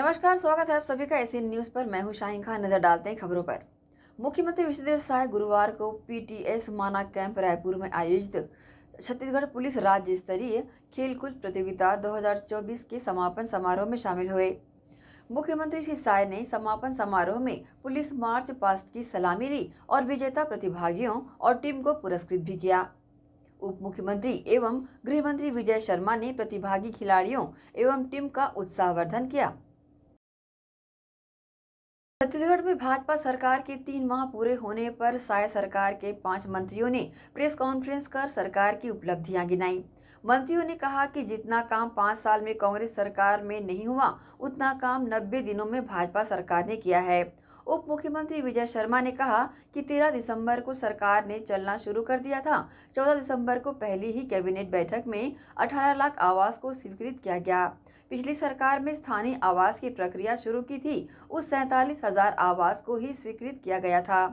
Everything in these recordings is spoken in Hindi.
नमस्कार, स्वागत है आप सभी का एसीएन न्यूज पर। मैं हूं शाहीन खान। नजर डालते हैं खबरों पर। मुख्यमंत्री विष्णुदेव साय गुरुवार को पीटीएस माना कैंप रायपुर में आयोजित छत्तीसगढ़ पुलिस राज्य स्तरीय खेलकूद प्रतियोगिता 2024 के समापन समारोह में शामिल हुए। मुख्यमंत्री श्री साय ने समापन समारोह में पुलिस मार्च पास्ट की सलामी ली और विजेता प्रतिभागियों और टीम को पुरस्कृत भी किया। उप मुख्यमंत्री एवं गृह मंत्री विजय शर्मा ने प्रतिभागी खिलाड़ियों एवं टीम का उत्साहवर्धन किया। छत्तीसगढ़ में भाजपा सरकार के 3 माह पूरे होने पर साय सरकार के 5 मंत्रियों ने प्रेस कॉन्फ्रेंस कर सरकार की उपलब्धियां गिनाई। मंत्रियों ने कहा कि जितना काम 5 साल में कांग्रेस सरकार में नहीं हुआ, उतना काम 90 दिनों में भाजपा सरकार ने किया है। उप मुख्यमंत्री विजय शर्मा ने कहा कि 13 दिसंबर को सरकार ने चलना शुरू कर दिया था। 14 दिसंबर को पहली ही कैबिनेट बैठक में 18 लाख आवास को स्वीकृत किया गया। पिछली सरकार में स्थानीय आवास की प्रक्रिया शुरू की थी, उस 47,000 आवास को ही स्वीकृत किया गया था।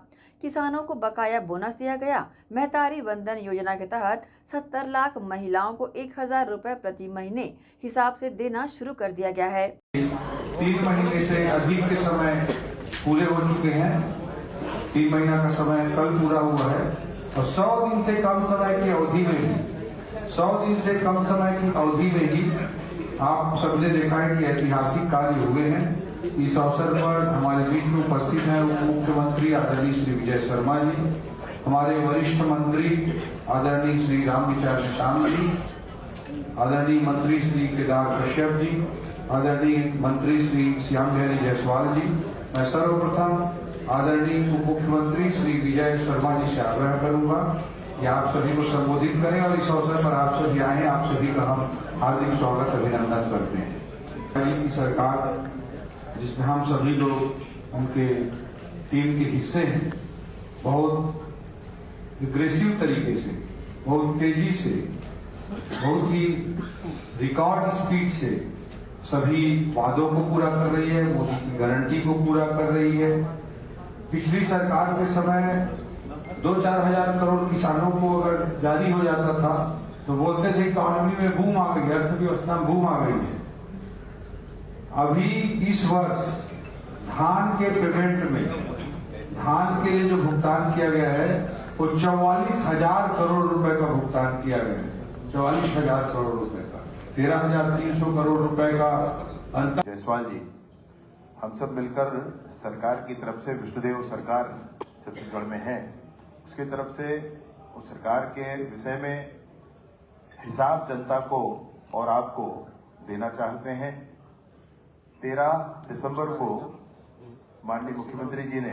किसानों को बकाया बोनस दिया गया। महतारी वंदन योजना के तहत 70 लाख महिलाओं को 1,000 रुपए प्रति महीने हिसाब से देना शुरू कर दिया गया है। 3 महीने से अधिक के समय पूरे हो चुके हैं। 3 महीना का समय कल पूरा हुआ है और 100 दिन से कम समय की अवधि में भी 100 दिन से कम समय की अवधि में ही आप सबने देखा है कि ऐतिहासिक कार्य हुए हैं। इस अवसर पर हमारे बीच में उपस्थित हैं उप मुख्यमंत्री आदरणीय श्री विजय शर्मा जी, हमारे वरिष्ठ मंत्री आदरणीय श्री रामविचार निशान जी, आदरणीय मंत्री श्री केदार कश्यप जी, आदरणीय मंत्री श्री श्याम बिहारी जायसवाल जी। मैं सर्वप्रथम आदरणीय उप मुख्यमंत्री श्री विजय शर्मा जी से आग्रह करूंगा कि आप सभी को संबोधित करें और इस अवसर पर आप सभी आए। आप सभी का हम हार्दिक स्वागत अभिनंदन करते हैं। की सरकार जिसमें हम सभी लोग उनके टीम के हिस्से हैं, बहुत एग्रेसिव तरीके से, बहुत तेजी से, बहुत ही रिकॉर्ड स्पीड से सभी वादों को पूरा कर रही है, मोदी की गारंटी को पूरा कर रही है। पिछली सरकार के समय 2-4 हजार करोड़ किसानों को अगर जारी हो जाता था तो बोलते थे इकोनॉमी में बूम आ गई, अर्थव्यवस्था में बूम आ गई है। अभी इस वर्ष धान के पेमेंट में, धान के लिए जो भुगतान किया गया है वो 44,000 करोड़ रुपए का भुगतान किया गया है। 44,000 करोड़ रुपए का 13,300 करोड़ रुपए का अंतर। जायसवाल जी, हम सब मिलकर सरकार की तरफ से विष्णुदेव सरकार छत्तीसगढ़ में है, उसकी तरफ से उस सरकार के विषय में हिसाब जनता को और आपको देना चाहते हैं। 13 दिसंबर को माननीय मुख्यमंत्री जी ने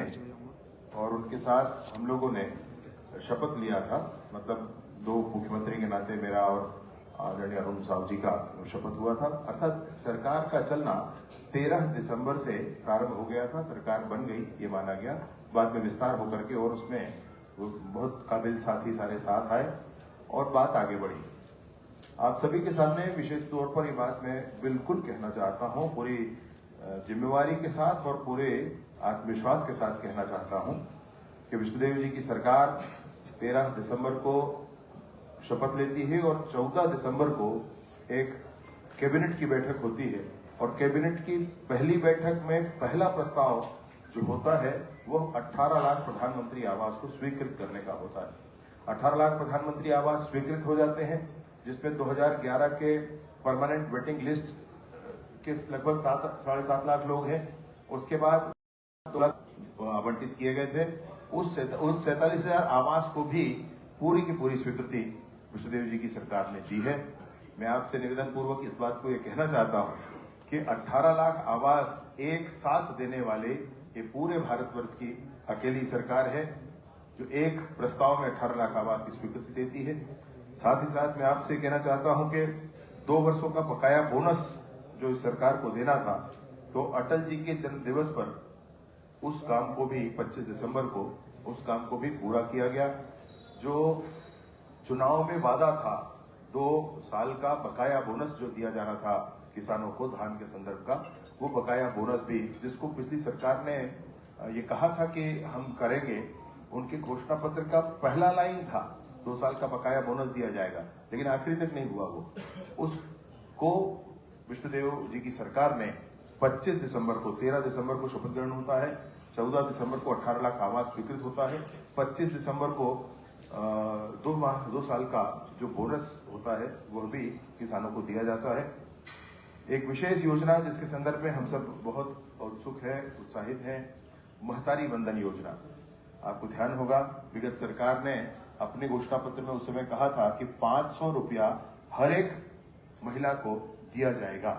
और उनके साथ हम लोगों ने शपथ लिया था, मतलब 2 मुख्यमंत्री के नाते मेरा और आदरणीय अरुण साहब जी का शपथ हुआ था। अर्थात सरकार का चलना 13 दिसंबर से प्रारंभ हो गया था, सरकार बन गई ये माना गया, बाद में विस्तार होकर के और उसमें बहुत काबिल साथी सारे साथ आए और बात आगे बढ़ी। आप सभी के सामने विशेष तौर पर ये बात मैं बिल्कुल कहना चाहता हूं, पूरी जिम्मेवारी के साथ और पूरे आत्मविश्वास के साथ कहना चाहता हूं कि विष्णुदेव जी की सरकार 13 दिसंबर को शपथ लेती है और 14 दिसंबर को एक कैबिनेट की बैठक होती है और कैबिनेट की पहली बैठक में पहला प्रस्ताव जो होता है वो 18 लाख प्रधानमंत्री आवास को स्वीकृत करने का होता है। 18 लाख प्रधानमंत्री आवास स्वीकृत हो जाते हैं, जिसमें 2011 के परमानेंट वेटिंग लिस्ट के लगभग 7.5 लाख लोग हैं। उसके बाद 2 लाख आवंटित किए गए थे। उस 47,000 आवास को भी पूरी की पूरी स्वीकृति विष्णुदेव जी की सरकार ने दी है। मैं आपसे निवेदन पूर्वक इस बात को ये कहना चाहता हूं कि 18 लाख आवास एक साथ देने वाले ये पूरे भारतवर्ष की अकेली सरकार है जो एक प्रस्ताव में 18 लाख आवास की स्वीकृति देती है। साथ ही साथ मैं आपसे कहना चाहता हूं कि 2 वर्षों का बकाया बोनस जो इस सरकार को देना था, तो अटल जी के जन्म दिवस पर उस काम को भी 25 दिसंबर को उस काम को भी पूरा किया गया। जो चुनाव में वादा था 2 साल का बकाया बोनस जो दिया जाना था किसानों को धान के संदर्भ का, वो बकाया बोनस भी जिसको पिछली सरकार ने ये कहा था कि हम करेंगे, उनके घोषणा पत्र का पहला लाइन था 2 साल का बकाया बोनस दिया जाएगा, लेकिन आखिरी तक नहीं हुआ वो। उसको विष्णुदेव जी की सरकार ने 25 दिसंबर को 13 दिसंबर को शपथ ग्रहण होता है, 14 दिसंबर को 18 लाख आवास स्वीकृत होता है, 25 दिसंबर को 2 साल का जो बोनस होता है वह भी किसानों को दिया जाता है। एक विशेष योजना जिसके संदर्भ में हम सब बहुत उत्सुक है, उत्साहित हैं, महतारी वंदन योजना। आपको ध्यान होगा विगत सरकार ने अपने घोषणा पत्र में उस समय कहा था कि 500 रुपया हर एक महिला को दिया जाएगा।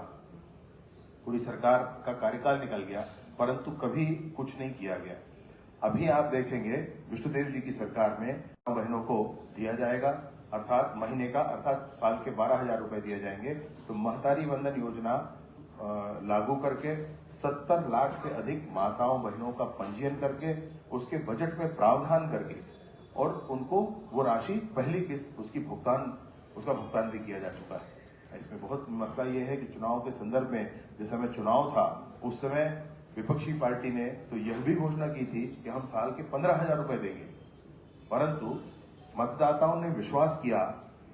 पूरी सरकार का कार्यकाल निकल गया, परंतु कभी कुछ नहीं किया गया। अभी आप देखेंगे विष्णुदेव जी की सरकार में बहनों को दिया जाएगा, अर्थात महीने का, अर्थात साल के 12,000 रुपए दिए जाएंगे। तो महतारी वंदन योजना लागू करके 70 लाख से अधिक माताओं बहनों का पंजीयन करके उसके बजट में प्रावधान करके और उनको वो राशि पहली किस्त उसका भुगतान भी किया जा चुका है। इसमें बहुत मसला ये है कि चुनाव के संदर्भ में जिस समय चुनाव था उस समय विपक्षी पार्टी ने तो यह भी घोषणा की थी कि हम साल के 15,000 रुपए देंगे, परंतु मतदाताओं ने विश्वास किया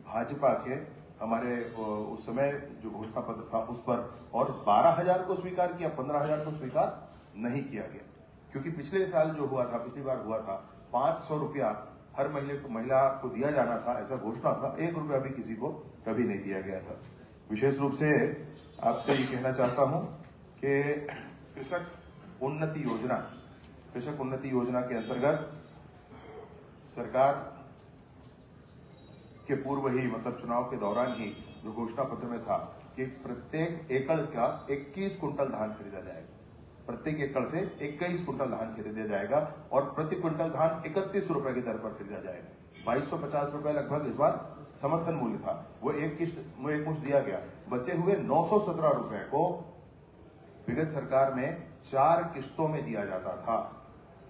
भाजपा के हमारे उस समय जो घोषणा पत्र था उस पर और 12,000 को स्वीकार किया, 15,000 को स्वीकार नहीं किया गया। क्योंकि पिछले साल जो हुआ था, पिछली बार हुआ था 500 रुपया हर महिला को दिया जाना था, ऐसा घोषणा था। 1 रुपया भी किसी को कभी नहीं दिया गया था। विशेष रूप से आपसे ये कहना चाहता हूं कि कृषक उन्नति योजना के अंतर्गत सरकार के पूर्व ही, मतलब चुनाव के दौरान ही जो घोषणा पत्र में था कि प्रत्येक एकड़ का 21 कुंटल धान खरीदा जाएगा, प्रत्येक एकड़ से 21 कुंटल धान खरीदा जाएगा और प्रति क्विंटल धान 31 रुपए की दर पर खरीदा जाएगा। 2250 रुपए लगभग इस बार समर्थन मूल्य था, वो एक मुश्त दिया गया। बचे हुए 917 रुपए को विगत सरकार में 4 किस्तों में दिया जाता था।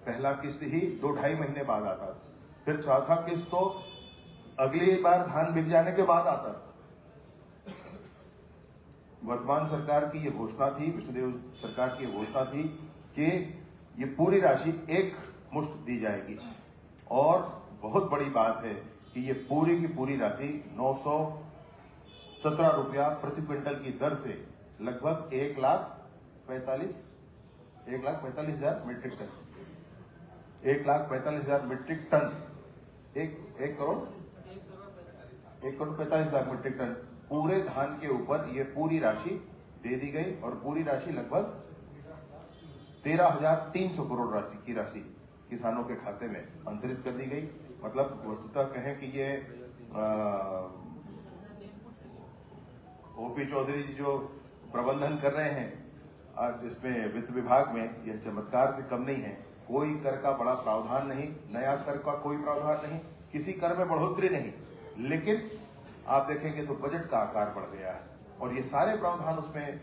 पहला किस्त ही 2-2.5 महीने बाद आता था, फिर चौथा किस्त तो अगली बार धान बिक जाने के बाद आता था। वर्तमान सरकार की ये घोषणा थी, विष्णुदेव सरकार की ये घोषणा थी कि ये पूरी राशि एक मुश्त दी जाएगी और बहुत बड़ी बात है कि ये पूरी की पूरी राशि 917 रुपया प्रति क्विंटल की दर से लगभग 1,45,000 metric tonne, 1,45,000 metric tonne, 1 crore 45,00,000 metric tonne पूरे धान के ऊपर ये पूरी राशि दे दी गई और पूरी राशि लगभग 13,300 करोड़ की राशि किसानों के खाते में अंतरित कर दी गई। मतलब वस्तुतः कहें कि ये ओपी चौधरी जी जो प्रबंधन कर रहे हैं और इसमें वित्त विभाग में, यह चमत्कार से कम नहीं है। कोई कर का बड़ा प्रावधान नहीं, नया कर का कोई प्रावधान नहीं, किसी कर में बढ़ोतरी नहीं, लेकिन आप देखेंगे तो बजट का आकार बढ़ गया है और ये सारे प्रावधान उसमें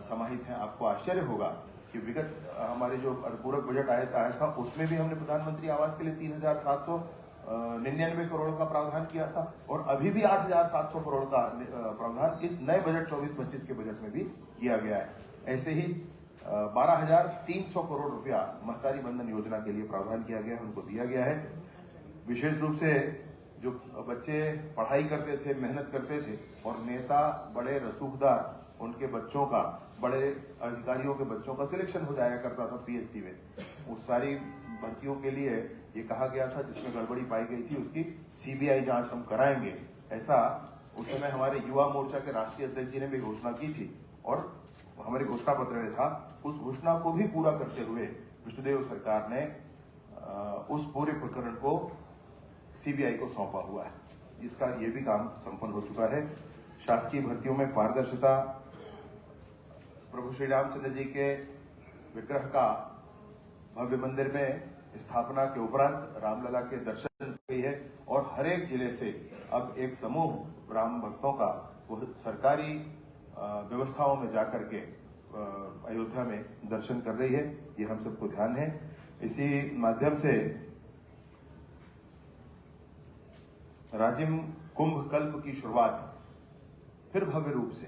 समाहित हैं। आपको आश्चर्य होगा कि विगत हमारे जो अनुपूरक बजट आया था उसमें भी हमने प्रधानमंत्री आवास के लिए 3,799 करोड़ का प्रावधान किया था और अभी भी 8,700 करोड़ का प्रावधान इस नए बजट 24-25 के बजट में भी किया गया है। ऐसे ही 12,300 करोड़ रुपया महतारी वंदन योजना के लिए प्रावधान किया गया है, उनको दिया गया है। विशेष रूप से जो बच्चे पढ़ाई करते थे, मेहनत करते थे और नेता बड़े रसूखदार उनके बच्चों का, बड़े अधिकारियों के बच्चों का सिलेक्शन हो जाया करता था पीएससी में, उस सारी भर्तियों के लिए ये कहा गया था जिसमें गड़बड़ी पाई गई थी उसकी सीबीआई जांच हम कराएंगे, ऐसा उस समय हमारे युवा मोर्चा के राष्ट्रीय अध्यक्ष जी ने भी घोषणा की थी और हमारे घोषणा पत्र में था। उस घोषणा को भी पूरा करते हुए विष्णुदेव सरकार ने उस पूरे प्रकरण को सीबीआई को सौंपा हुआ है, इसका ये भी काम संपन्न हो चुका है। शासकीय भर्तियों में पारदर्शिता, प्रभु श्री रामचंद्र जी के विग्रह का भव्य मंदिर में स्थापना के उपरांत रामलला के दर्शन हुई है और हर एक जिले से अब एक समूह राम भक्तों का वो सरकारी व्यवस्थाओं में जाकर के अयोध्या में दर्शन कर रही है। ये हम सबको ध्यान है। इसी माध्यम से राजिम कुंभ कल्प की शुरुआत फिर भव्य रूप से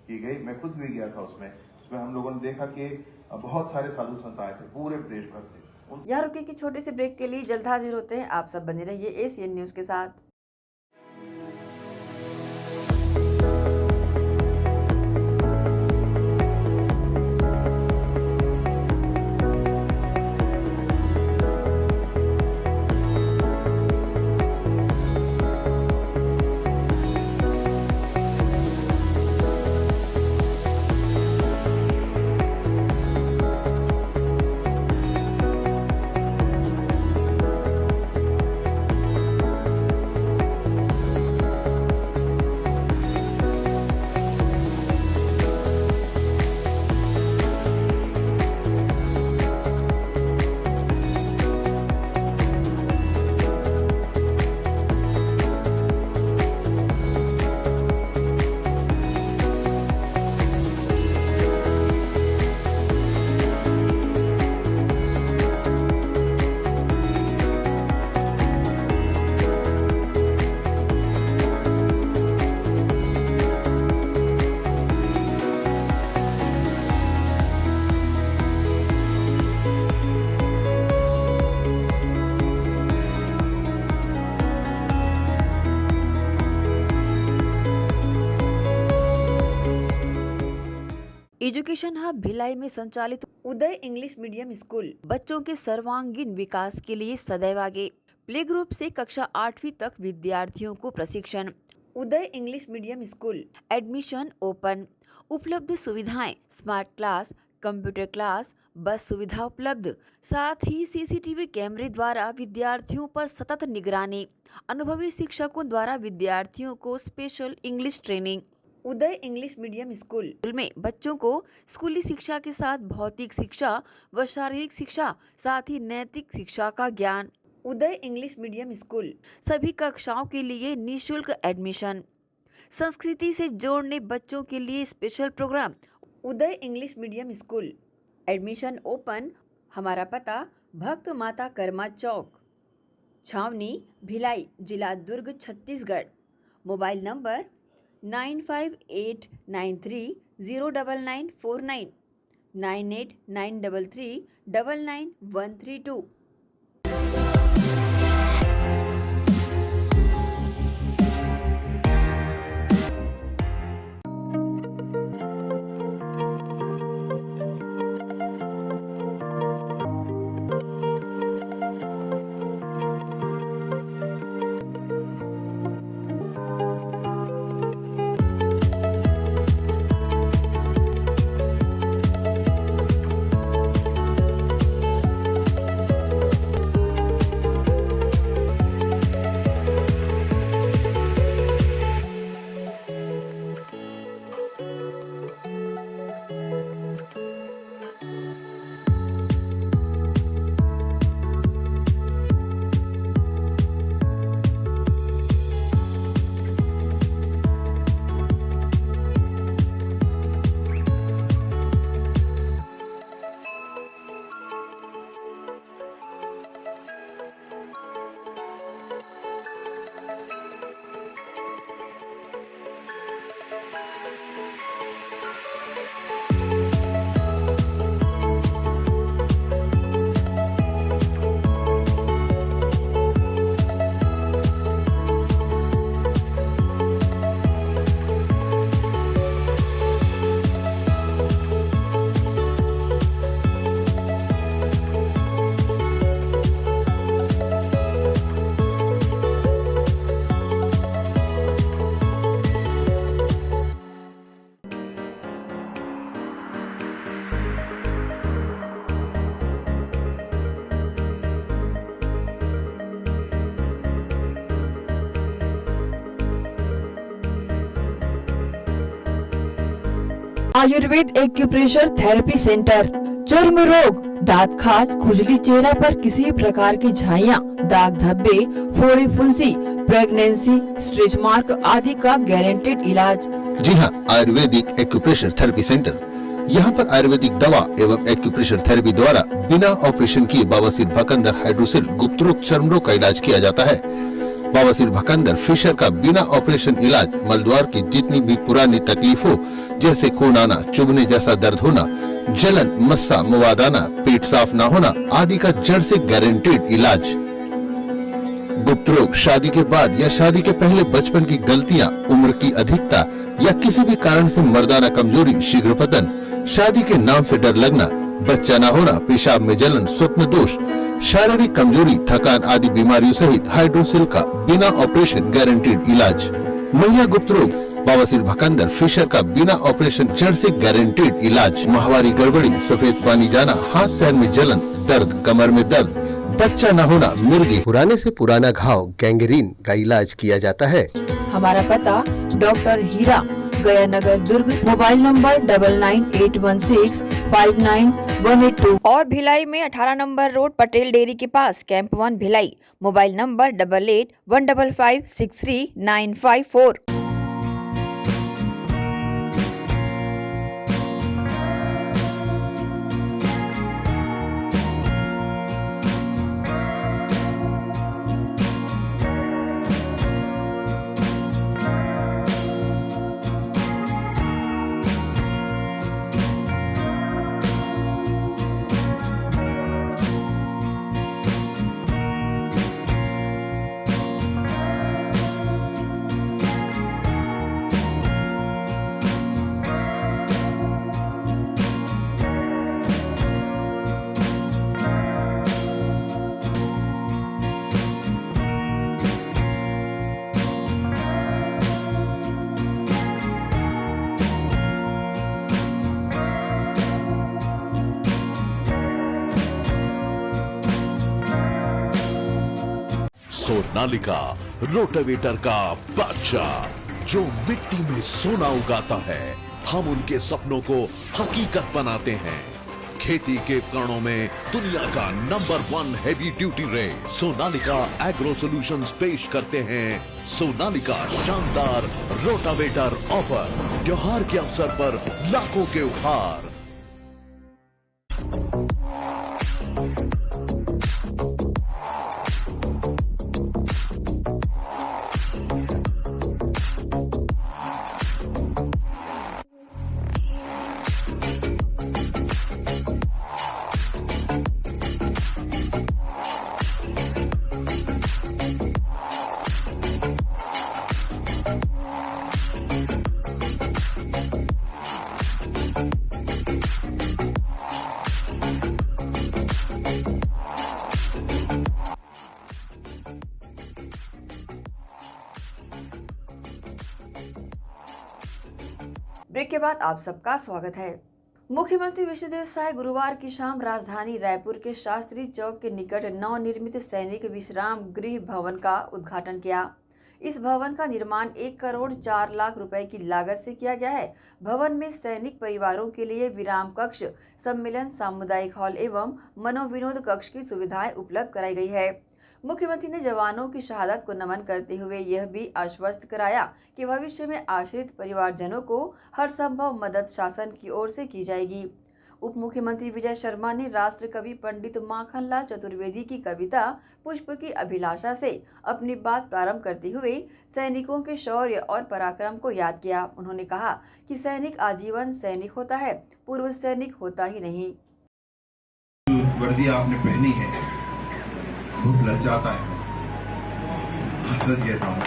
की गई। मैं खुद भी गया था उसमें हम लोगों ने देखा कि बहुत सारे साधु संत आए थे पूरे देश भर से। यहाँ रुके की छोटे से ब्रेक के लिए जल्द हाजिर होते हैं। आप सब बने रहिए एसीएन न्यूज के साथ। एजुकेशन हब भिलाई में संचालित उदय इंग्लिश मीडियम स्कूल बच्चों के सर्वांगीण विकास के लिए सदैव आगे। प्ले ग्रुप से कक्षा 8वीं तक विद्यार्थियों को प्रशिक्षण। Uday English medium school admission open. उपलब्ध सुविधाएं स्मार्ट क्लास, कंप्यूटर क्लास, बस सुविधा उपलब्ध, साथ ही सीसीटीवी कैमरे द्वारा विद्यार्थियों पर सतत निगरानी। अनुभवी शिक्षकों द्वारा विद्यार्थियों को स्पेशल इंग्लिश ट्रेनिंग। उदय इंग्लिश मीडियम स्कूल में बच्चों को स्कूली शिक्षा के साथ भौतिक शिक्षा व शारीरिक शिक्षा, साथ ही नैतिक शिक्षा का ज्ञान। उदय इंग्लिश मीडियम स्कूल सभी कक्षाओं के लिए निःशुल्क एडमिशन। संस्कृति से जोड़ने बच्चों के लिए special program. Uday English medium school admission open. हमारा पता भक्त माता कर्मा चौक, छावनी, भिलाई, जिला Durg, Chhattisgarh. Mobile number 9589309949, 9893399132। Ayurved acupressure therapy centre. चर्म रोग, दांत खाज, खुजली, चेहरा पर किसी प्रकार की झाइयाँ, दाग धब्बे, फोड़ी फुंसी, प्रेगनेंसी, स्ट्रेच मार्क आदि का गारंटेड इलाज। जी हाँ, आयुर्वेदिक एक्यूप्रेशर थेरेपी सेंटर। यहाँ पर आयुर्वेदिक दवा एवं एक्यूप्रेशर थेरेपी द्वारा बिना ऑपरेशन किए बवासीर, भकंदर, हाइड्रोसिल, गुप्त रोग, चर्म रोग का इलाज किया जाता है। बवासीर, भकंदर, फिशर का बिना ऑपरेशन इलाज मलद्वार की जितनी भी पुरानी तकलीफ हो, जैसे खून आना, चुभने जैसा दर्द होना, जलन, मस्सा, मवाद आना, पेट साफ न होना आदि का जड़ से गारंटेड इलाज। गुप्त रोग, शादी के बाद या शादी के पहले बचपन की गलतियां, उम्र की अधिकता या किसी भी कारण से मर्दाना कमजोरी, शीघ्र पतन, शादी के नाम से डर लगना, बच्चा न होना, पेशाब में जलन, स्वप्न दोष, शारीरिक कमजोरी, थकान आदि बीमारियों सहित हाइड्रोसिल का बिना ऑपरेशन गारंटेड इलाज। महिला गुप्त रोग, बवासीर, भकंदर, फिशर का बिना ऑपरेशन जड़ से गारंटेड इलाज। माहवारी गड़बड़ी, सफेद पानी जाना, हाथ पैर में जलन, दर्द, कमर में दर्द, बच्चा न होना, मिर्गी, पुराने से पुराना घाव, गैंग्रीन का इलाज किया जाता है। हमारा पता डॉक्टर हीरा, गया नगर, दुर्ग। मोबाइल नंबर 9981659182 और भिलाई में 18 नंबर रोड, पटेल डेयरी के पास, camp 1 Bhilai. Mobile number 8815563954। Sonalika rotavator का बादशाह जो मिट्टी में सोना उगाता है, हम उनके सपनों को हकीकत बनाते हैं। खेती के उपकरणों में दुनिया का number 1 heavy duty rate Sonalika agro solutions पेश करते हैं सोनालिका शानदार रोटावेटर ऑफर। त्योहार के अवसर पर लाखों के उपहार। ब्रेक के बाद आप सबका स्वागत है। मुख्यमंत्री विष्णुदेव साय गुरुवार की शाम राजधानी रायपुर के शास्त्री चौक के निकट नवनिर्मित सैनिक विश्राम गृह भवन का उद्घाटन किया। इस भवन का निर्माण 1 करोड़ 4 लाख रुपए की लागत से किया गया है। भवन में सैनिक परिवारों के लिए विराम कक्ष, सम्मेलन, सामुदायिक हॉल एवं मनोविनोद कक्ष की सुविधाएं उपलब्ध कराई गई है। मुख्यमंत्री ने जवानों की शहादत को नमन करते हुए यह भी आश्वस्त कराया कि भविष्य में आश्रित परिवारजनों को हर संभव मदद शासन की ओर से की जाएगी। उप मुख्यमंत्री विजय शर्मा ने राष्ट्र कवि पंडित माखनलाल चतुर्वेदी की कविता पुष्प की अभिलाषा से अपनी बात प्रारंभ करते हुए सैनिकों के शौर्य और पराक्रम को याद किया। उन्होंने कहा कि सैनिक आजीवन सैनिक होता है, पूर्व सैनिक होता ही नहीं। वर्दी आपने पहनी है, बहुत ललचाता है। सच कहता हूँ,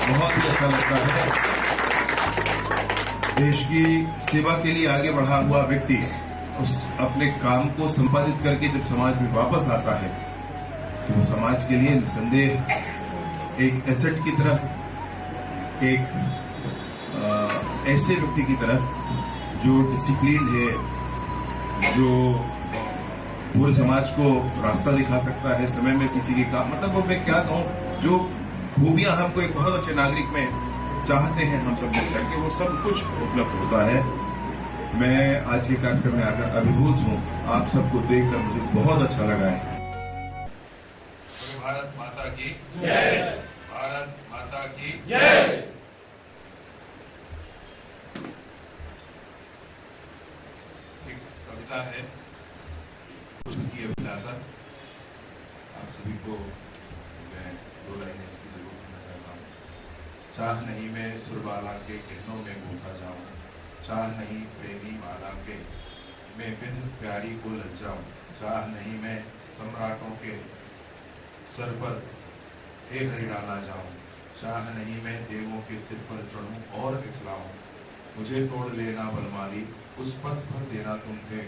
बहुत ही अच्छा लगता है। देश की सेवा के लिए आगे बढ़ा हुआ व्यक्ति उस अपने काम को संपादित करके जब समाज में वापस आता है तो वो समाज के लिए निसंदेह एक एसेट की तरह, एक ऐसे व्यक्ति की तरह जो डिसिप्लिन है, जो पूरे समाज को रास्ता दिखा सकता है समय में किसी के काम, मतलब वो मैं क्या कहूँ, जो खूबियां हमको एक बहुत अच्छे नागरिक में चाहते हैं हम सब मिलकर के, वो सब कुछ उपलब्ध होता है। मैं आज के कार्यक्रम में आकर अभिभूत हूँ। आप सबको देखकर मुझे बहुत अच्छा लगा है। भारत माता की जय, भारत माता की जय। एक कविता है की अभिलाषा, आप सभी को मैं 2 लाइनें इसकी जरूर कहना चाहता हूँ। चाह नहीं मैं सुरबाला के कहनों में भूखा जाऊं, चाह नहीं प्रेमी माला के मैं बिंद प्यारी को लज्जाऊं, चाह नहीं मैं सम्राटों के सर पर हे हरिडाला जाऊं, चाह नहीं मैं देवों के सिर पर चढ़ूं और इखलाऊं, मुझे तोड़ लेना बलमाली उस पथ पर देना तुम थे,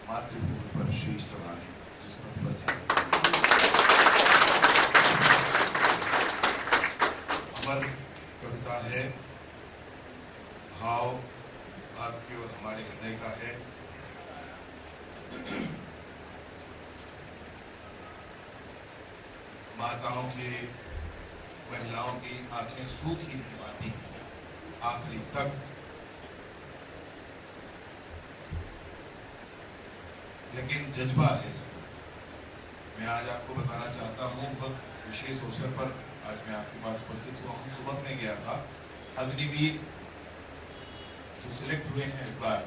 मातृभूमि पर शीश चढ़ाने जिस पथ पर जाना। अमर कविता है, भाव आपकी और हमारे हृदय का है। माताओं की, महिलाओं की आंखें सूख ही नहीं पाती आखिरी तक। लेकिन जज्बा है सब। मैं आज आपको बताना चाहता हूँ, बहुत विशेष अवसर पर आज मैं आपके पास उपस्थित हुआ हूँ। सुबह में गया था, अग्निवीर जो सिलेक्ट हुए हैं इस बार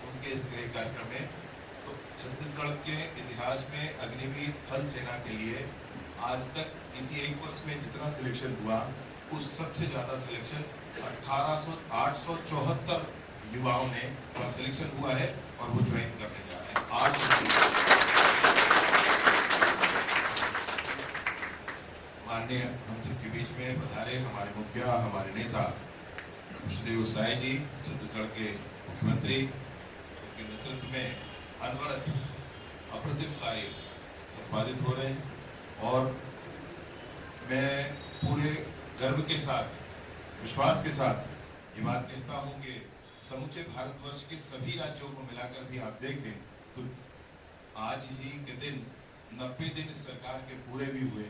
उनके इस कार्यक्रम में, तो छत्तीसगढ़ के इतिहास में अग्निवीर थल सेना के लिए आज तक किसी एक वर्ष में जितना सिलेक्शन हुआ उस सबसे ज्यादा सिलेक्शन 874 युवाओं ने वहाँ सिलेक्शन हुआ है और वो ज्वाइन करने जा रहे हैं। आज माननीय हम सबके बीच में पधारे हमारे मुखिया, हमारे नेता विष्णुदेव साय जी, छत्तीसगढ़ के मुख्यमंत्री, उनके नेतृत्व में अनवरत अप्रतिम कार्य संपादित हो रहे हैं। और मैं पूरे गर्व के साथ, विश्वास के साथ ये बात कहता हूं कि समूचे भारतवर्ष के सभी राज्यों को मिलाकर भी आप देखें तो आज ही के दिन 90 दिन सरकार के पूरे भी हुए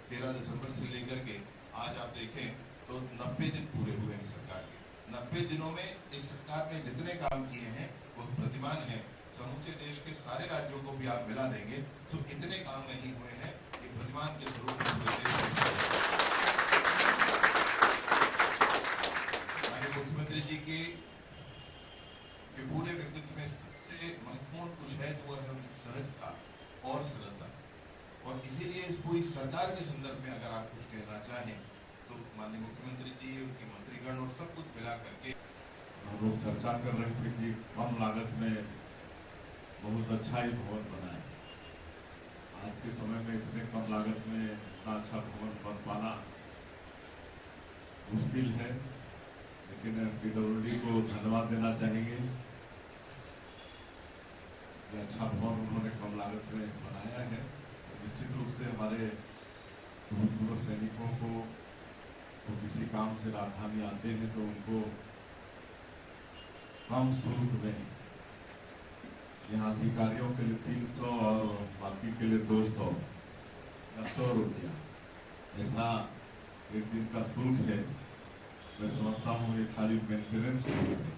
13 दिसंबर से लेकर के आज आप देखें तो 90 दिन पूरे हुए हैं सरकार के। 90 दिनों में इस सरकार ने जितने काम किए हैं वो प्रतिमान है। समूचे देश के सारे राज्यों को भी आप मिला देंगे तो इतने काम नहीं हुए हैं कि प्रतिमान के स्वरूप में पूरे देश में। माननीय मुख्यमंत्री जी के पूरे व्यक्तित्व में सबसे महत्वपूर्ण कुछ है तो वह है उनकी सहजता और सरलता। और इसीलिए इस पूरी सरकार के संदर्भ में अगर आप कुछ कहना चाहें तो माननीय मुख्यमंत्री जी, उनके मंत्रीगण और सब कुछ मिला करके हम लोग चर्चा कर रहे थे कि कम लागत में बहुत अच्छा ही भवन बना है। आज के समय में इतने कम लागत में इतना अच्छा भवन बन पाना मुश्किल है, लेकिन पीडब्ल्यूडी को धन्यवाद देना चाहेंगे। अच्छा भवन उन्होंने कम लागत में बनाया है। निश्चित रूप से हमारे भूतपूर्व सैनिकों को तो किसी काम से राजधानी आते हैं तो उनको कम शुल्क में, यहाँ अधिकारियों के लिए 300 और बाकी के लिए 200 या 100 रुपया ऐसा एक दिन का शुल्क है। मैं समझता हूँ ये खाली मेंटेनेंस शुल्क है।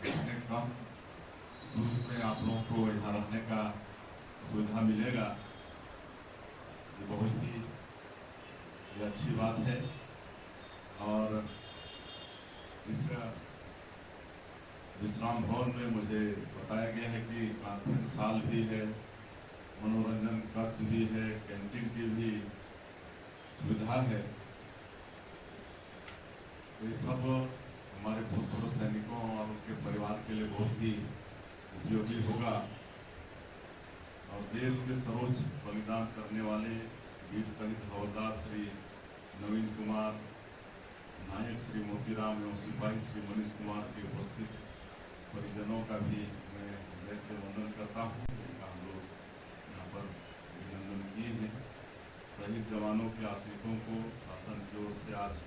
इतने कम शुल्क में आप लोगों को यहाँ रहने का सुविधा मिलेगा, ये बहुत ही अच्छी बात है। और इस विश्राम भवन में मुझे बताया गया है कि कॉन्फ्रेंस हॉल भी है, मनोरंजन कक्ष भी है, कैंटीन की भी सुविधा है। ये सब हमारे भूतपूर्व सैनिकों और उनके परिवार के लिए बहुत ही उपयोगी होगा। और देश के सर्वोच्च बलिदान करने वाले वीर शहीद हवलदार श्री नवीन कुमार, नायक श्री मोतीराम एवं सिपाही श्री मनीष कुमार के उपस्थित परिजनों का भी मैं हृदय से वंदन करता हूँ। हम लोग यहाँ पर अभिनंदन किए हैं। शहीद जवानों के आश्रितों को शासन की ओर से आज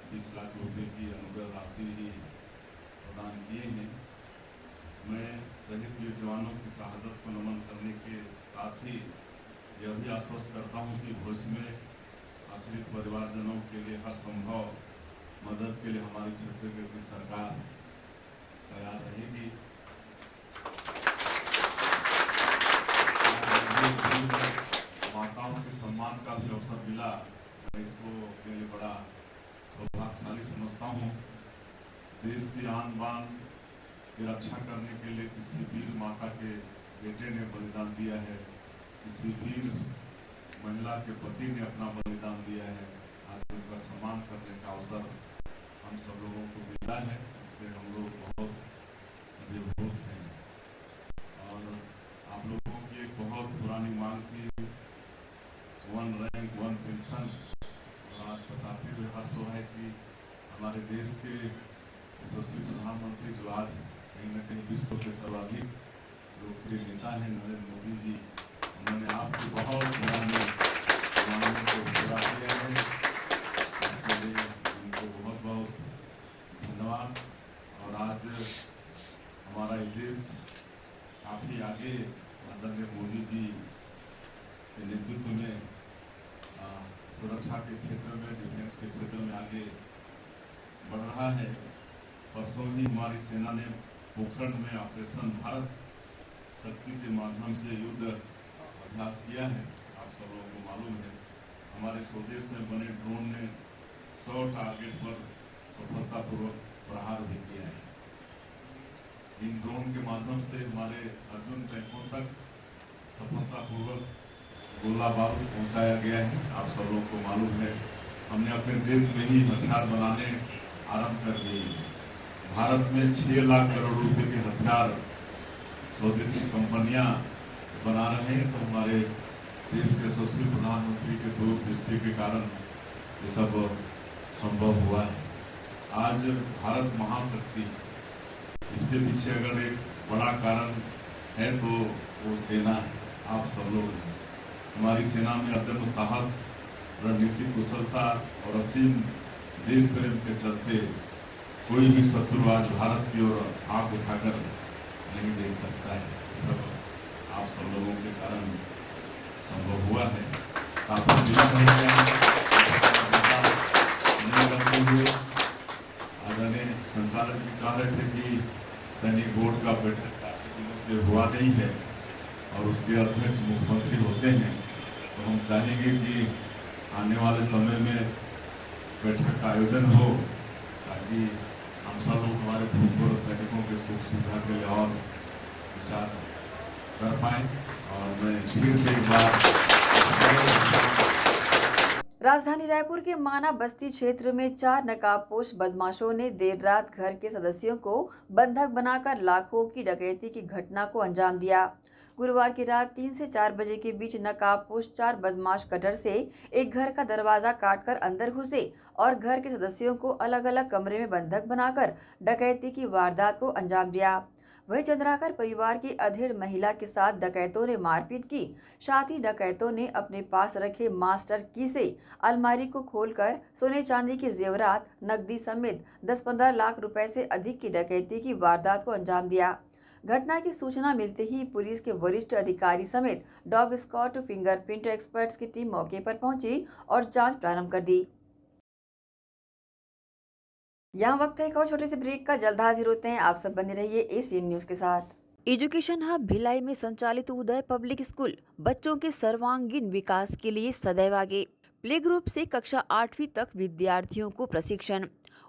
20 लाख रुपए की अनुग्रह राशि ही प्रदान किए हैं। मैं शहीद वीर जवानों की शहादत को नमन करने के साथ ही यह भी आश्वस्त करता हूं कि भविष्य में आश्रित परिवारजनों के लिए हर संभव मदद के लिए हमारी छत्तीसगढ़ की सरकार तैयार रहेगी। माताओं के सम्मान का भी अवसर मिला, मैं इसको अपने लिए बड़ा सौभाग्यशाली समझता हूँ। देश की आन बान की रक्षा करने के लिए किसी वीर माता के बेटे ने बलिदान दिया है, किसी वीर महिला के पति ने अपना बलिदान दिया है। आज उनका सम्मान करने का अवसर हम सब लोगों को मिला है, इससे हम लोग बहुत अभिभूत हैं। और आप लोगों की एक बहुत पुरानी मांग थी 1 रैंक 1 पेंशन, और आज बताते हुए हर्ष हो है कि हमारे देश के यशस्वी प्रधानमंत्री जो आज कहीं न कहीं विश्व के सर्वाधिक लोकप्रिय नेता हैं नरेंद्र मोदी जी, उन्होंने आपकी बहुत पुरानी मांगों को पूरा किया है। इसके लिए उनको बहुत बहुत धन्यवाद। और आज हमारा ये देश काफी आगे आदरणीय मोदी जी के नेतृत्व में सुरक्षा के क्षेत्र में, डिफेंस के क्षेत्र में आगे बढ़ रहा है। परसों ही हमारी सेना ने पोखरण में ऑपरेशन भारत शक्ति के माध्यम से युद्ध अभ्यास किया है। आप सब लोगों को मालूम है हमारे स्वदेश में बने ड्रोन ने 100 टारगेट पर सफलतापूर्वक प्रहार भी किया है। इन ड्रोन के माध्यम से हमारे अर्जुन टैंकों तक सफलतापूर्वक गोला बारूद पहुंचाया गया है। आप सब लोगों को मालूम है हमने अपने देश में ही हथियार बनाने आरंभ कर दिए हैं। भारत में 6 लाख करोड़ रुपए के हथियार स्वदेशी कंपनियां बना रहे हैं। तो हमारे देश के यशस्वी प्रधानमंत्री के दूरदृष्टि के कारण ये सब संभव हुआ है। आज भारत महाशक्ति, इसके पीछे अगर एक बड़ा कारण है तो वो सेना है, आप सब लोग हैं। हमारी सेना में अदम्य साहस, रणनीतिक कुशलता और असीम देश प्रेम के चलते कोई भी शत्रु आज भारत की ओर आंख उठाकर नहीं देख सकता है। सब आप सब लोगों के कारण संभव हुआ है। काफी विलंब नहीं रखते हुए आदरणीय संचालक जी कह रहे थे कि सैनिक बोर्ड का बैठक 4 दिनों से हुआ नहीं है और उसके अध्यक्ष मुख्यमंत्री होते हैं, तो हम चाहेंगे कि आने वाले समय में बैठक का आयोजन हो ताकि हम सब लोग हमारे भूतपूर्व सैनिकों के सुख सुविधा के लिए और विचार कर पाए। और मैं फिर से एक बार राजधानी रायपुर के माना बस्ती क्षेत्र में 4 नकाबपोश बदमाशों ने देर रात घर के सदस्यों को बंधक बनाकर लाखों की डकैती की घटना को अंजाम दिया। गुरुवार की रात 3 से 4 बजे के बीच नकाबपोश 4 बदमाश कटर से एक घर का दरवाजा काटकर अंदर घुसे और घर के सदस्यों को अलग अलग कमरे में बंधक बनाकर डकैती की वारदात को अंजाम दिया। वहीं चंद्राकर परिवार की अधेड़ महिला के साथ डकैतों ने मारपीट की। साथ ही डकैतों ने अपने पास रखे मास्टर की से अलमारी को खोलकर सोने चांदी के जेवरात, नकदी समेत 10-15 लाख रुपए से अधिक की डकैती की वारदात को अंजाम दिया। घटना की सूचना मिलते ही पुलिस के वरिष्ठ अधिकारी समेत डॉग स्क्वाड, फिंगरप्रिंट एक्सपर्ट्स की टीम मौके पर पहुंची और जांच प्रारंभ कर दी। यहाँ वक्त है एक और छोटे से ब्रेक का, जल्द हाजिर होते हैं। आप सब बने रहिए एसीएन न्यूज के साथ। एजुकेशन हब भिलाई में संचालित उदय पब्लिक स्कूल बच्चों के सर्वांगीण विकास के लिए सदैव आगे। प्ले ग्रुप से कक्षा 8वीं तक विद्यार्थियों को प्रशिक्षण।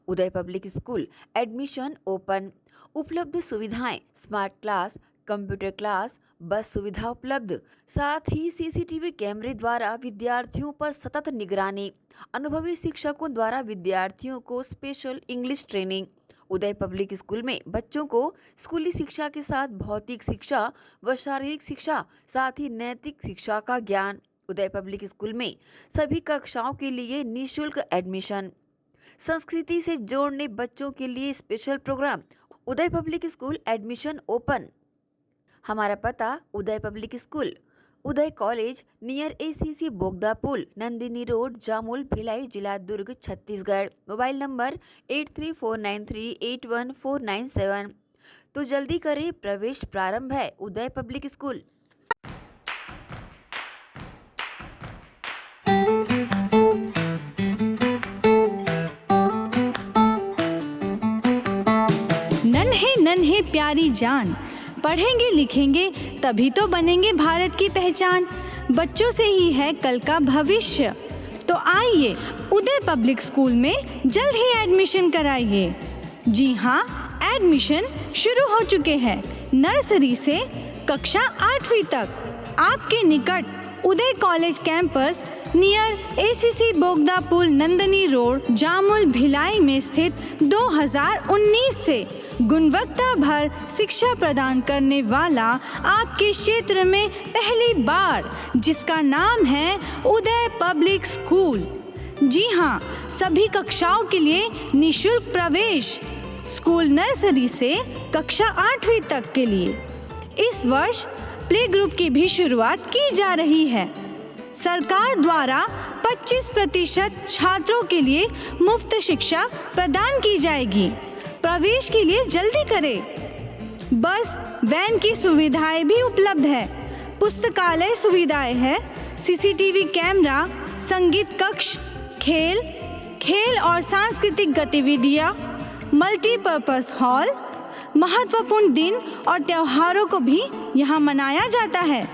उदय पब्लिक स्कूल एडमिशन ओपन। उपलब्ध सुविधाएं स्मार्ट क्लास, कंप्यूटर क्लास, बस सुविधा उपलब्ध। साथ ही सीसीटीवी कैमरे द्वारा विद्यार्थियों पर सतत निगरानी। अनुभवी शिक्षकों द्वारा विद्यार्थियों को स्पेशल इंग्लिश ट्रेनिंग। उदय पब्लिक स्कूल में बच्चों को स्कूली शिक्षा के साथ भौतिक शिक्षा व शारीरिक शिक्षा, साथ ही नैतिक शिक्षा का ज्ञान। उदय पब्लिक स्कूल में सभी कक्षाओं के लिए निःशुल्क एडमिशन। संस्कृति से जोड़ने बच्चों के लिए स्पेशल प्रोग्राम। उदय पब्लिक स्कूल एडमिशन ओपन। हमारा पता उदय पब्लिक स्कूल, उदय कॉलेज नियर एसीसी बोगदा पुल, नंदिनी रोड, जामुल, भिलाई, जिला दुर्ग, छत्तीसगढ़। Mobile number 8349381497। तो जल्दी करें, प्रवेश प्रारंभ है। उदय पब्लिक स्कूल। नन्हे नन्हे प्यारी जान, पढ़ेंगे लिखेंगे तभी तो बनेंगे भारत की पहचान। बच्चों से ही है कल का भविष्य, तो आइए उदय पब्लिक स्कूल में जल्द ही एडमिशन कराइए। जी हाँ, एडमिशन शुरू हो चुके हैं। नर्सरी से कक्षा 8वीं तक आपके निकट उदय कॉलेज कैंपस नियर एसीसी बोगदा पुल, नंदिनी रोड, जामुल, भिलाई में स्थित 2019 से गुणवत्ता भर शिक्षा प्रदान करने वाला आपके क्षेत्र में पहली बार, जिसका नाम है उदय पब्लिक स्कूल। जी हाँ, सभी कक्षाओं के लिए निःशुल्क प्रवेश। स्कूल नर्सरी से कक्षा 8वीं तक के लिए इस वर्ष प्ले ग्रुप की भी शुरुआत की जा रही है। सरकार द्वारा 25% छात्रों के लिए मुफ्त शिक्षा प्रदान की जाएगी। प्रवेश के लिए जल्दी करें। बस वैन की सुविधाएं भी उपलब्ध है। पुस्तकालय सुविधाएं है, सीसीटीवी कैमरा, संगीत कक्ष, खेल और सांस्कृतिक गतिविधियां, मल्टीपर्पस हॉल। महत्वपूर्ण दिन और त्योहारों को भी यहाँ मनाया जाता है।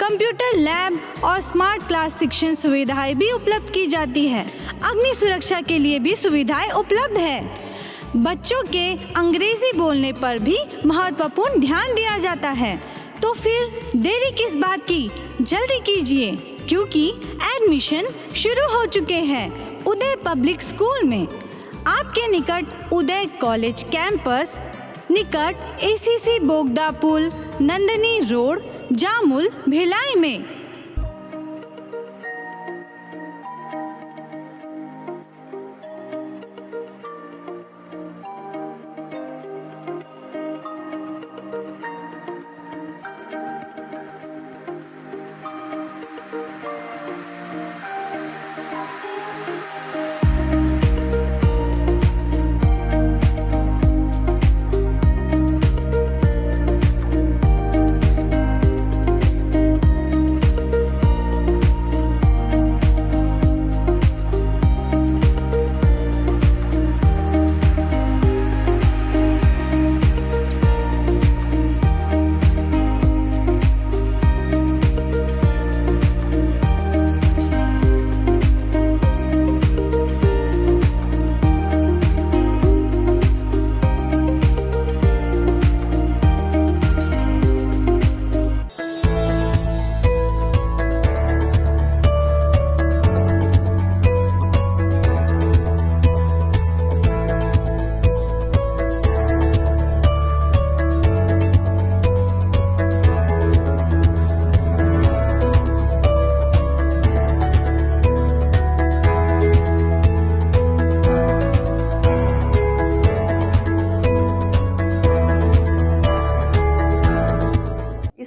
कंप्यूटर लैब और स्मार्ट क्लास शिक्षण सुविधाएं भी उपलब्ध की जाती है। अग्नि सुरक्षा के लिए भी सुविधाएं उपलब्ध है। बच्चों के अंग्रेजी बोलने पर भी महत्वपूर्ण ध्यान दिया जाता है। तो फिर देरी किस बात की, जल्दी कीजिए, क्योंकि एडमिशन शुरू हो चुके हैं उदय पब्लिक स्कूल में। आपके निकट उदय कॉलेज कैंपस निकट एसीसी बोगदा पुल, नंदिनी रोड, जामुल, भिलाई में।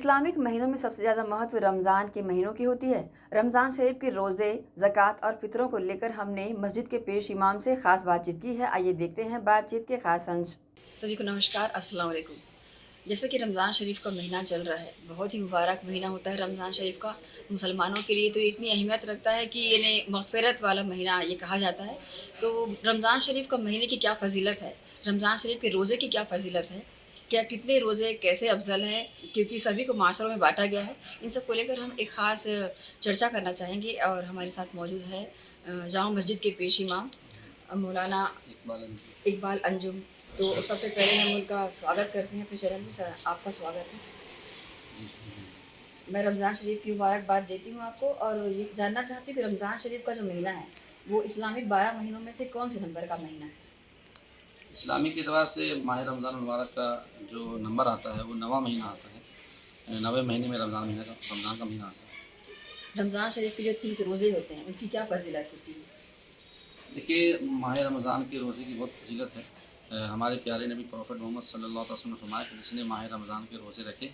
इस्लामिक महीनों में सबसे ज़्यादा महत्व रमज़ान के महीनों की होती है। रमज़ान शरीफ के रोज़े, ज़कात और फितरों को लेकर हमने मस्जिद के पेश इमाम से खास बातचीत की है। आइए देखते हैं बातचीत के खास अंश। सभी को नमस्कार, अस्सलाम वालेकुम। जैसे कि रमज़ान शरीफ का महीना चल रहा है, बहुत ही मुबारक महीना होता है रमज़ान शरीफ का। मुसलमानों के लिए तो इतनी अहमियत रखता है कि ये मग़फ़िरत वाला महीना ये कहा जाता है। तो रमज़ान शरीफ का महीने की क्या फ़जीलत है, रमज़ान शरीफ के रोज़े की क्या फ़जीलत है, क्या कितने रोज़े कैसे अफजल हैं, क्योंकि सभी को माशरों में बांटा गया है। इन सब को लेकर हम एक ख़ास चर्चा करना चाहेंगे और हमारे साथ मौजूद है जामा मस्जिद के पेश इमाम मौलाना इकबाल अंजुम। तो सबसे पहले हम उनका स्वागत करते हैं अपने चैनल में। सर, आपका स्वागत है। मैं रमज़ान शरीफ की मुबारकबाद देती हूँ आपको और ये जानना चाहती हूँ कि रमज़ान शरीफ का जो महीना है वो इस्लामिक 12 महीनों में से कौन से नंबर का महीना है? इस्लामिक एतबार से माह रमज़ान मुबारक का जो नंबर आता है वो 9वां महीना आता है। 9वें महीने में रमज़ान का महीना आता है। रमज़ान शरीफ के जो 30 रोज़े होते हैं उनकी क्या फजीलत होती है? देखिए, माह रमज़ान के रोज़े की बहुत फजीलत है। हमारे प्यारे नबी प्रॉफेट मोहम्मद सल्लल्लाहु अलैहि वसल्लम ने फरमाया कि जिसने माह रमज़ान के रोज़े रखे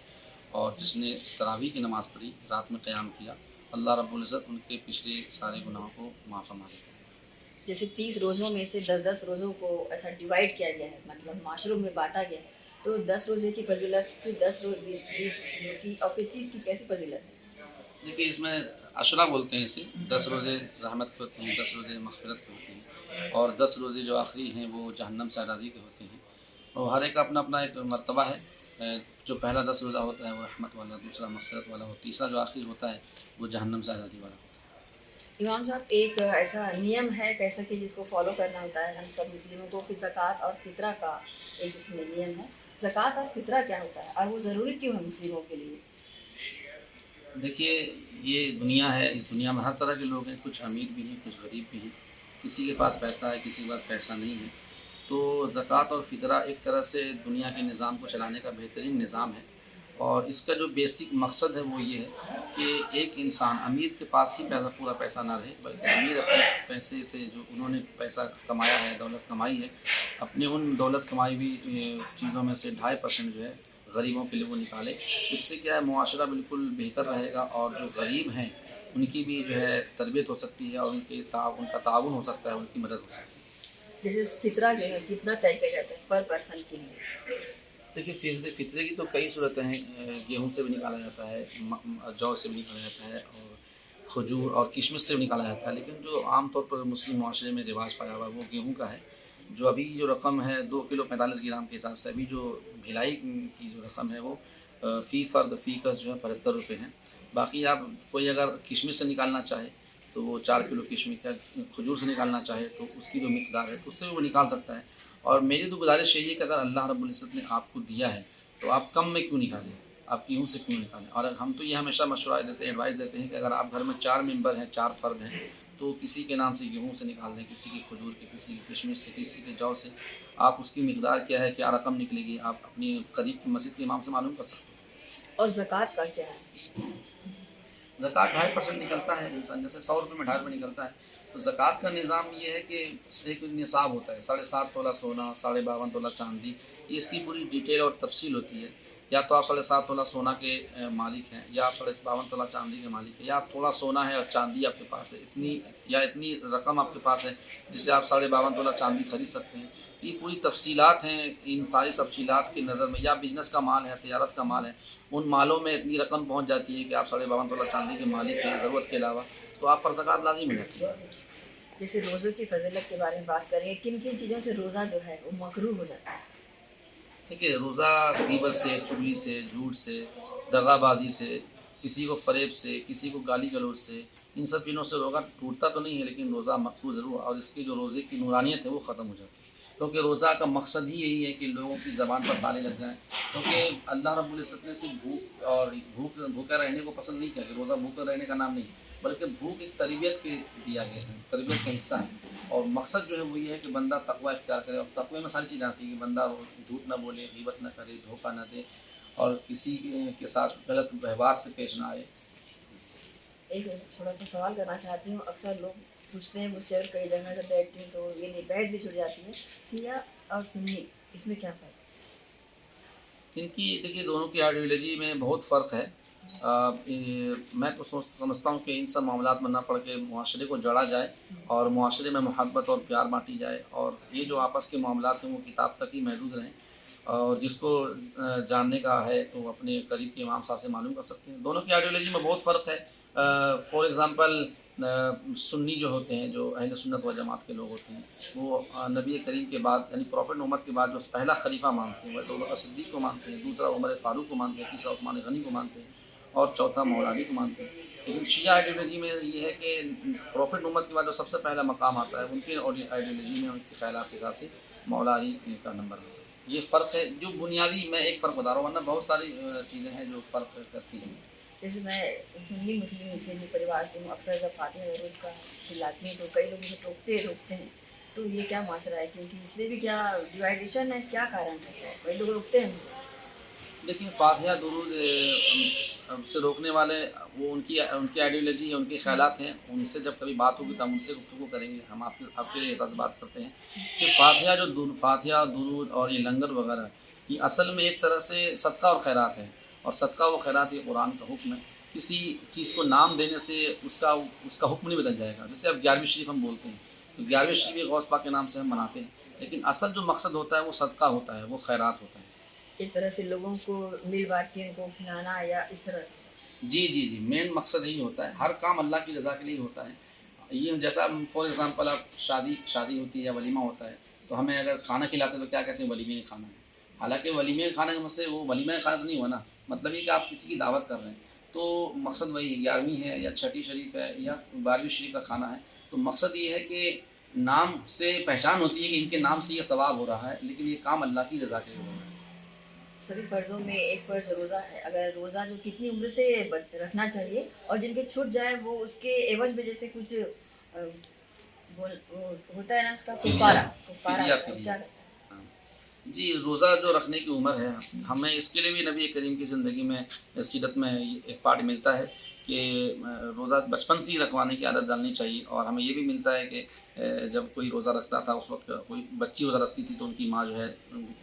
और जिसने तरावी की नमाज़ पढ़ी, रात में क़याम किया, अल्लाह रब्बुल इज़्ज़त उनके पिछले सारे गुनाहों को माफ़ फरमा देता है। जैसे 30 रोज़ों में से 10-10 रोज़ों को ऐसा डिवाइड किया गया है, मतलब माशरों में बांटा गया है, तो 10 रोज़े की फजीलत, फिर 10 रोज़ 20 की और फिर 30 की कैसी फजीलत है? देखिए, इसमें अशरा बोलते हैं इसे। 10 रोज़े रहमत के होते हैं, 10 रोज़े मग़फ़िरत के होते हैं और 10 रोज़े जो आखिरी हैं वो जहन्नम से आज़ादी के होते हैं। और हर एक का अपना अपना एक मर्तबा है। जो पहला 10 रोज़ा होता है वो रहमत वाला, दूसरा मग़फ़िरत वाला, और तीसरा जो आखिरी होता है वो जहन्नम से आज़ादी वाला होता है। इमाम साहब, एक ऐसा नियम है कैसा कि जिसको फॉलो करना होता है हम सब मुस्लिमों को कि ज़कात और फितरा का एक इसमें नियम है। ज़कात और फितरा क्या होता है और वो ज़रूरी क्यों है मुस्लिमों के लिए? देखिए, ये दुनिया है, इस दुनिया में हर तरह के लोग हैं। कुछ अमीर भी हैं, कुछ गरीब भी हैं। किसी के पास पैसा है, किसी के पास पैसा नहीं है। तो ज़कात और फितरा एक तरह से दुनिया के निज़ाम को चलाने का बेहतरीन निज़ाम है और इसका जो बेसिक मकसद है वो ये है कि एक इंसान, अमीर के पास ही पूरा पैसा ना रहे, बल्कि अमीर अपने पैसे से जो उन्होंने पैसा कमाया है, दौलत कमाई है, अपने उन दौलत कमाई हुई चीज़ों में से 2.5% जो है गरीबों के लिए वो निकाले। इससे क्या है, मुआशरा बिल्कुल बेहतर रहेगा और जो गरीब हैं उनकी भी जो है तरबियत हो सकती है और उनका ताउन हो सकता है, उनकी मदद हो सकती है। जैसे फितरा जो है कितना तय किया जाता है पर पर्सन के लिए? देखिए, फितरे की तो कई सूरतें हैं। गेहूं से भी निकाला जाता है, जौ से भी निकाला जाता है और खजूर और किशमिश से भी निकाला जाता है। लेकिन जो आमतौर पर मुस्लिम माशरे में रिवाज पाया हुआ है वो गेहूं का है। जो अभी जो रकम है 2 किलो 45 ग्राम के हिसाब से अभी जो भिलाई की जो रकम है वो फ़ी फ़र्द फ़ी कस जो है 75 रुपये है। बाकी आप कोई अगर किशमिश से निकालना चाहे तो वो 4 किलो किशमिश, या खजूर से निकालना चाहे तो उसकी जो मिकदार है उससे भी वो निकाल सकता है। और मेरी तो गुजारिश यही है कि अगर अल्लाह रब्बुल इज़्ज़त ने आपको दिया है तो आप कम में क्यों निकालें, आप गेहूँ से क्यों निकालें। और हम तो ये हमेशा मशवरा देते हैं, एडवाइस देते हैं कि अगर आप घर में 4 मेंबर हैं, 4 फ़र्द हैं, तो किसी के नाम से गेहूँ से निकाल दें, किसी के खजूर के, किसी के किशमिश से, किसी के जौ से। आप उसकी मिकदार क्या है, क्या रकम निकलेगी, आप अपनी करीब की मस्जिद के इमाम से मालूम कर सकते हैं। और ज़कात का क्या है? ज़कात 2.5% निकलता है इंसान, जैसे 100 रुपये में 2.5 रुपये निकलता है। तो ज़कात का निज़ाम ये है कि एक निसाब होता है, 7.5 तोला सोना, 52.5 तोला चांदी। ये इसकी पूरी डिटेल और तफसील होती है। या तो आप 7.5 तोला सोना के मालिक हैं, या आप 52.5 तोला चांदी के मालिक हैं, या आप थोड़ा सोना है और चांदी आपके पास है, इतनी रकम आपके पास है जिससे आप 52.5 तोला चांदी खरीद सकते हैं। ये पूरी तफसीलात हैं। इन सारी तफसीलात की नज़र में, या बिज़नेस का माल है, तिजारत का माल है, उन मालों में इतनी रकम पहुंच जाती है कि आप 52.5 तोला चांदी के मालिक हैं ज़रूरत के अलावा, तो आप पर ज़कात लाज़िम हो जाती है। जैसे रोज़ों की फजीलत के बारे में बात करेंगे, किन किन चीज़ों से रोज़ा जो है वो मकरूह हो जाता है? देखिए, रोज़ा ग़ीबत से, चुगली से, झूठ से, दगाबाजी से, किसी को फ़रेब से, किसी को गाली गलौज से, इन सब चीज़ों से रोज़ा टूटता तो नहीं है, लेकिन रोज़ा मकरूह ज़रूर, और इसकी जो रोज़े की नूरानियत है वो ख़त्म हो जाती है। क्योंकि रोज़ा का मकसद ही यही है कि लोगों की ज़बान पर ताले लग जाएँ। क्योंकि अल्लाह रब्बुल इज़्ज़त ने सिर्फ भूखा रहने को पसंद नहीं किया कि रोज़ा भूखा रहने का नाम नहीं, बल्कि भूख एक तरबियत के दिया गया है, तरबियत का हिस्सा है। और मकसद जो है वो ये है कि बंदा तक़वा इख्तियार करे, और तक़वे में सारी चीज़ें आती हैं कि बंदा झूठ ना बोले, ग़ीबत ना करे, धोखा ना दे और किसी के साथ गलत व्यवहार से पेश ना आए। एक थोड़ा सा सवाल करना चाहती हूँ। अक्सर लोग पूछते हैं मुझसे, और कई जगह जब बैठती हूँ तो ये बहस भी छुट जाती है, शिया और सुन्नी, इसमें क्या फ़र्क? इनकी देखिए दोनों की आइडियोलॉजी में बहुत फ़र्क है। मैं तो समझता हूँ कि इन सब मामलात में ना पड़ के मुआशरे को जड़ा जाए और मुआशरे में मोहब्बत और प्यार बांटी जाए, और ये जो आपस के मामलात हैं वो किताब तक ही महदूद रहें, और जिसको जानने का है तो अपने करीब के इमाम साहब से मालूम कर सकते हैं। दोनों की आइडियोलॉजी में बहुत फ़र्क है। फॉर एग्ज़ाम्पल सुन्नी जो होते हैं, जो अहले सुन्नत व जमात के लोग होते हैं, वो नबी करीम के बाद यानी प्रॉफिट मोहम्मद के बाद जो पहला खलीफा मानते हैं वह अबू बकर सिद्दीक़ को मानते हैं, दूसरा उमर फ़ारूक को मानते हैं, तीसरा उस्मान गनी को मानते हैं और चौथा मौला अली को मानते हैं। लेकिन शिया आइडियोलॉजी में ये है कि प्रॉफिट मोहम्मद के बाद जो सबसे पहला मकाम आता है उनके आइडियोलॉजी में उनके ख़यालात के हिसाब से मौला अली का नंबर आता है। ये फ़र्क है जो बुनियादी, मैं एक फ़र्क बता रहा हूँ, वरना बहुत सारी चीज़ें हैं जो फ़र्क करती हैं। जैसे मैं सुन्नी मुस्लिम परिवार से हूँ, अक्सर जब फातिहा दरूद का खिलाती हैं तो कई लोग मुझे रोकते हैं, तो ये क्या माशरा है? क्योंकि इसमें भी क्या डिवाइडेशन है, क्या कारण है? कई लोग रोकते हैं मुझे। देखिए फातिहा दुरूद से रोकने वाले वो उनकी आइडियोलॉजी है, उनके ख़यालात हैं। उनसे जब कभी बात होगी तो हम उनसे गुफ्तगू करेंगे। हम आपके हिसाब से बात करते हैं कि फातिहा दुरूद और ये लंगर वगैरह ये असल में एक तरह से सदका और खैरात है, और सदका व खैरात ये कुरान का हुक्म है। किसी चीज़ को नाम देने से उसका हुक्म नहीं बदल जाएगा। जैसे अब 11वीं शरीफ हम बोलते हैं तो 11वीं शरीफ गौस पाक के नाम से हम मनाते हैं, लेकिन असल जो मकसद होता है वो सदका होता है, वो खैरात होता है। एक तरह से लोगों को मिल बांट के इनको खिलाना या इस तरह। जी, मेन मकसद यही होता है। हर काम अल्लाह की रज़ा के लिए होता है। ये जैसा फॉर एग्ज़ाम्पल आप शादी होती है या वलीमा होता है, तो हमें अगर खाना खिलाते हैं तो क्या कहते हैं? वलीमे का खाना है। हालांकि वलीमे खाने के मुझसे वो वलीमे खाना तो नहीं हुआ ना, मतलब ये कि आप किसी की दावत कर रहे हैं, तो मकसद वही 11वीं है या छठी शरीफ है या 12वीं शरीफ का खाना है, तो मकसद ये है कि नाम से पहचान होती है कि इनके नाम से ये सवाब हो रहा है, लेकिन ये काम अल्लाह की रज़ा के लिए हो रहा है। सभी फ़र्ज़ों में एक फ़र्ज़ रोज़ा है। अगर रोज़ा जो कितनी उम्र से रखना चाहिए, और जिनके छूट जाए वो उसके एवज में जैसे कुछ होता है ना, उसका कुफ़ारा। जी, रोज़ा जो रखने की उम्र है, हमें इसके लिए भी नबी करीम की ज़िंदगी में सीरत में एक पार्ट मिलता है कि रोज़ा बचपन से ही रखवाने की आदत डालनी चाहिए। और हमें ये भी मिलता है कि जब कोई रोज़ा रखता था उस वक्त कोई बच्ची रोज़ा रखती थी तो उनकी माँ जो है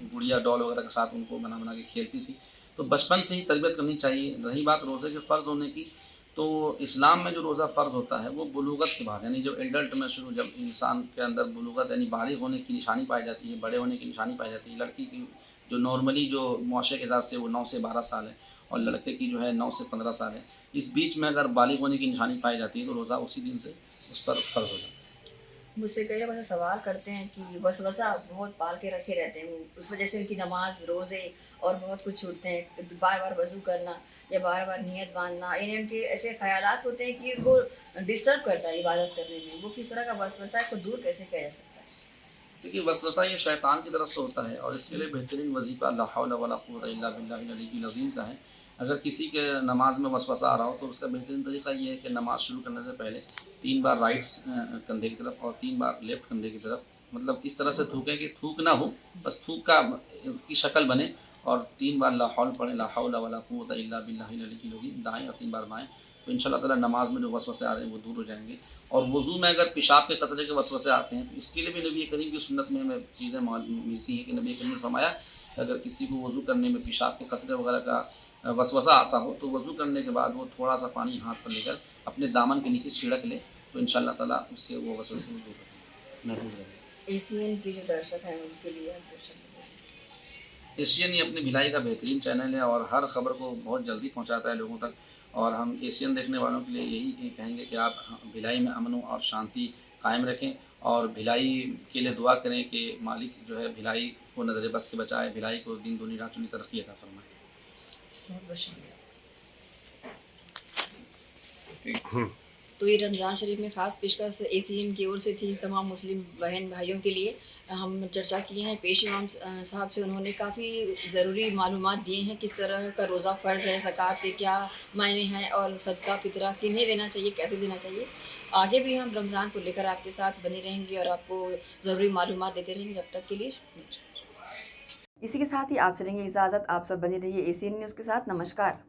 गुड़िया डॉल वगैरह के साथ उनको बना के खेलती थी। तो बचपन से ही तरबियत करनी चाहिए। रही बात रोज़े के फ़र्ज़ होने की, तो इस्लाम में जो रोज़ा फ़र्ज़ होता है वो बुलूगत के बाद, यानी जब एडल्ट में जब इंसान के अंदर बुलूगत यानी बालिग होने की निशानी पाई जाती है, बड़े होने की निशानी पाई जाती है। लड़की की जो नॉर्मली जो मुआशरे के हिसाब से वो 9 से 12 साल है, और लड़के की जो है 9 से 15 साल है। इस बीच में अगर बालिग होने की निशानी पाई जाती है तो रोज़ा उसी दिन से उस पर फ़र्ज़ हो जाता है। मुझसे कई लोग ऐसा सवाल करते हैं कि वसवसा बहुत पाल के रखे रहते हैं, उस वजह से उनकी नमाज, रोज़े और बहुत कुछ छूटते हैं। बार बार वज़ू करना या बार बार नियत बांधना, यानी उनके ऐसे ख्यालात होते हैं कि उनको डिस्टर्ब करता है इबादत करने में। वो किस तरह का वसवसा है, इसको दूर कैसे किया जा सकता है? देखिए वसवसा ये शैतान की तरफ से होता है, और इसके लिए बेहतरीन वजीफ़ा ला हौला वला कुव्वता इल्ला बिल्लाहिल अलीय्यिल अज़ीम का है। अगर किसी के नमाज में वसवसा आ रहा हो तो उसका बेहतरीन तरीका ये है कि नमाज शुरू करने से पहले 3 बार राइट कंधे की तरफ और 3 बार लेफ्ट कंधे की तरफ, मतलब इस तरह से थूकें कि थूक ना हो, बस थूक की शक्ल बने, और 3 बार ला हौल पढ़ें, ला हौला वला कुव्वता इल्ला बिल्लाहिल अलीय्यिल अज़ीम, दाएँ और 3 बार बाएँ। तो इंशाअल्लाह ताला नमाज में जो वसवसे आ रहे हैं वो दूर हो जाएंगे। और वज़ू में अगर पेशाब के कतरे के वसवसे आते हैं तो इसके लिए भी नबी करीम की सुन्नत में हमें चीज़ें मिलती हैं कि नबी करीम ने फरमाया अगर किसी को वज़ू करने में पेशाब के कतरे वगैरह का वसवसा आता हो तो वज़ू करने के बाद वो थोड़ा सा पानी हाथ पर लेकर अपने दामन के नीचे छिड़क ले, तो इंशाअल्लाह ताला उससे वो वसवसे दूर महफूज रहे। एशियन के जो दर्शक हैं उनके लिए एशियन ही अपनी भिलाई का बेहतरीन चैनल है और हर ख़बर को बहुत जल्दी पहुंचाता है लोगों तक, और हम एशियन देखने वालों के लिए यही कहेंगे कि आप भिलाई में अमन और शांति कायम रखें, और भिलाई के लिए दुआ करें कि मालिक जो है भिलाई को नज़र बस से बचाए, भिलाई को दिन दुनी रात चुनी तरक्की अता फरमाए। बहुत बहुत शुक्रिया। तो ये रमज़ान शरीफ में ख़ास पेशकश एसीएन की ओर से थी तमाम मुस्लिम बहन भाइयों के लिए। हम चर्चा किए हैं पेश इमाम साहब से, उन्होंने काफ़ी ज़रूरी मालूमात दिए हैं किस तरह का रोज़ा फ़र्ज़ है, ज़कात के क्या मायने हैं, और सदका फितरा किन्हें देना चाहिए, कैसे देना चाहिए। आगे भी हम रमज़ान को लेकर आपके साथ बने रहेंगे और आपको ज़रूरी मालूमात देते रहेंगे। जब तक के लिए इसी के साथ ही आप चलेंगे इजाज़त। आप सब बने रहिए एशियन न्यूज़ के साथ। नमस्कार।